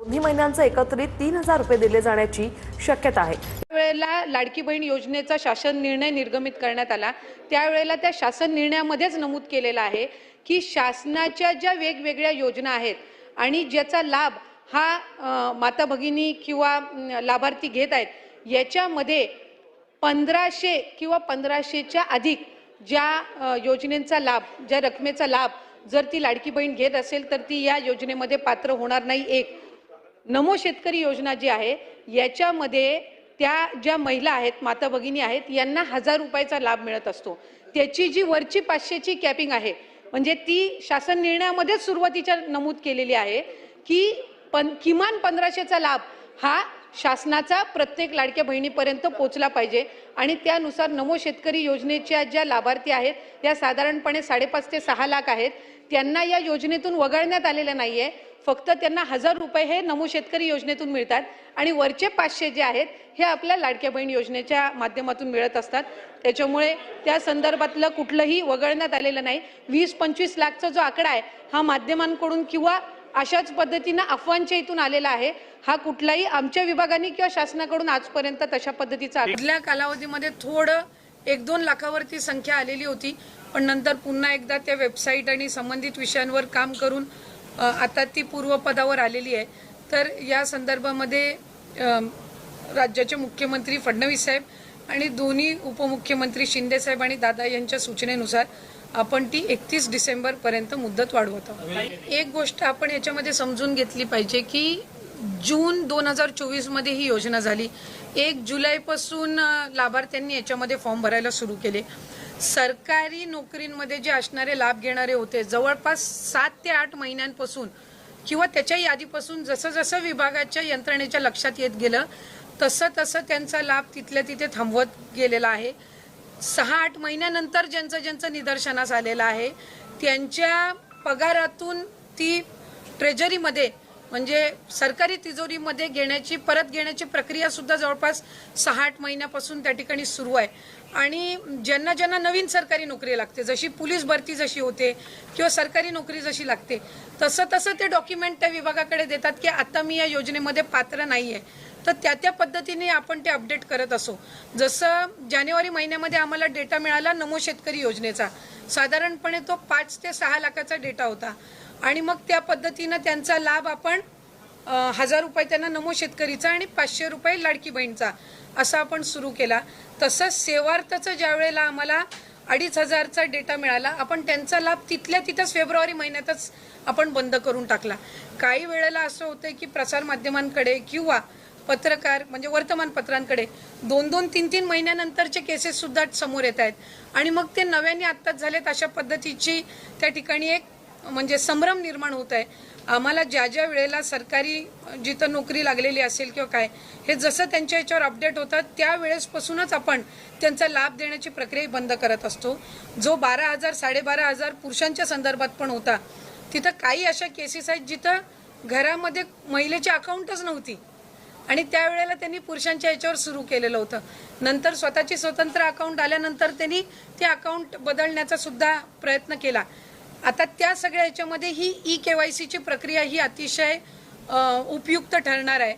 दोन्ही महिन्यांचे एकत्रित 3,000 रुपये दिले जाण्याची शक्यता आहे। वेळेला लाडकी बहीण योजनेचा शासन निर्णय निर्गमित करण्यात आला, त्यावेळेला त्या शासन निर्णयामध्येच नमूद केलेलं आहे की शासनाच्या ज्या वेगवेगळ्या योजना आहेत आणि ज्याचा लाभ हा माता भगिनी किंवा लाभार्थी घेत आहेत, याच्यामध्ये 1500 किंवा 1500च्या अधिक ज्या योजनेचा लाभ, ज्या रकमेचा लाभ जर ती लाडकी बहीण घेत असेल तर ती या योजनेमध्ये पात्र होणार नाही। एक नमो शेतकरी योजना जी आहे याच्यामध्ये त्या ज्या महिला आहेत, माता भगिनी आहेत, यांना 1000 रुपयाचा लाभ मिळत असतो। त्याची जी वरची 500ची कॅपिंग आहे, म्हणजे ती शासन निर्णयामध्येच सुरुवातीच्या नमूद केलेली आहे की किमान 1500चा लाभ हा शासनाचा प्रत्येक लाडक्या बहिणीपर्यंत पोहोचला पाहिजे आणि त्यानुसार नमो शेतकरी योजनेच्या ज्या लाभार्थी आहेत या साधारणपणे 5.5 ते 6 लाख आहेत। त्यांना या योजनेतून वगळण्यात आलेलं नाहीये, फक्त त्यांना 1000 रुपये हे नमो शेतकरी योजनेतून मिळतात आणि वरचे 500 जे आहेत हे आपल्या लाडक्या बहीण योजनेच्या माध्यमातून मिळत असतात। त्याच्यामुळे त्या संदर्भातलं कुठलंही वगळण्यात आलेलं नाही। 20-25 लाखचा जो आकडा आहे हा माध्यमांकडून किंवा अशाच पद्धतीने अफवांच्या इथून आलेला आहे। हा कुठलाही आमच्या विभागाने किंवा शासनाकडून आजपर्यंत तशा पद्धतीचा मधल्या कालावधीमध्ये थोडं 1-2 लाखावरती संख्या आलेली होती, पण नंतर पुन्हा एकदा त्या वेबसाईट आणि संबंधित विषयांवर काम करून आता ती पूर्वपदावर आलेली आहे। तर या संदर्भामध्ये राज्याचे मुख्यमंत्री फडणवीस साहेब आणि दोन्ही उपमुख्यमंत्री शिंदे साहेब आणि दादा यांच्या सूचनेनुसार आपण ती 31 डिसेंबर पर्यंत मुदत वाढवत आहोत। एक गोष्ट आपण याच्यामध्ये समजून घेतली पाहिजे की जून 2024 मध्ये ही योजना झाली। 1 जुलैपासून लाभार्थ्यांनी याच्यामध्ये फॉर्म भरायला सुरू केले। सरकारी नोकरींमध्ये जे असणारे लाभ घेणारे होते जवळपास 7 ते 8 महिन्यांपासून किंवा त्याच्याही आधीपासून जसं जसं विभागाच्या यंत्रणेच्या लक्षात येत गेलं तसं तसं त्यांचा लाभ तिथल्या तिथे थांबवत गेलेला आहे। 6-8 महिन्यानंतर ज्यांचं निदर्शनास आलेलं आहे त्यांच्या पगारातून ती ट्रेजरीमध्ये म्हणजे सरकारी तिजोरीमध्ये परत घेण्याची प्रक्रिया सुद्धा जवळपास 6-8 महिन्यापासून त्या ठिकाणी सुरू आहे। आणि ज्यांना नवीन सरकारी नोकरी लागते, जशी पोलीस भरती जशी होते किंवा सरकारी नोकरी जशी लागते तसं ते डॉक्युमेंट त्या विभागाकडे देतात की आता मी या योजनेमध्ये पात्र नाही आहे। तर त्या पद्धतीने आपण ते अपडेट करत असो। जसं जानेवारी महिन्यामध्ये आम्हाला डेटा मिळाला नमो शेतकरी योजनेचा, साधारणपणे तो 5 ते 6 लाखाचा डेटा होता आणि मग त्या पद्धतीने त्यांचा लाभ आपण 1000 रुपये त्यांना नमो शेतकरीचा आणि 500 रुपये लाडकी बहीणचा असा आपण सुरू केला। तसंच सेवार्थाचं ज्या वेळेला आम्हाला 2500चा डेटा मिळाला आपण त्यांचा लाभ तिथल्या तिथंच फेब्रुवारी महिन्यातच आपण बंद करून टाकला। काही वेळेला असं होतं की प्रसार माध्यमांकडे किंवा पत्रकार म्हणजे वर्तमानपत्रांकडे 2-2, 3-3 महिन्यानंतरचे केसेस सुद्धा समोर येत आहेत आणि मग ते नव्याने आत्ताच झालेत अशा पद्धतीची त्या ठिकाणी एक म्हणजे संभ्रम निर्माण होत आहे। आम्हाला ज्या वेळेला सरकारी जिथं नोकरी लागलेली असेल किंवा काय हे जसं त्यांच्या याच्यावर अपडेट होतात त्यावेळेसपासूनच आपण त्यांचा लाभ देण्याची प्रक्रिया बंद करत असतो। जो 12,000 12,500 पुरुषांच्या संदर्भात पण होता, तिथं काही अशा केसेस आहेत जिथं घरामध्ये महिलेची अकाउंटच नव्हती आणि त्यावेळेला त्यांनी पुरुषांच्या याच्यावर सुरू केलेलं होतं। नंतर स्वतःची स्वतंत्र अकाउंट आल्यानंतर त्यांनी ते अकाउंट बदलण्याचा सुद्धा प्रयत्न केला। आता त्या सगळ्या याच्यामध्ये ही ई-KYCची प्रक्रिया ही अतिशय उपयुक्त ठरणार आहे।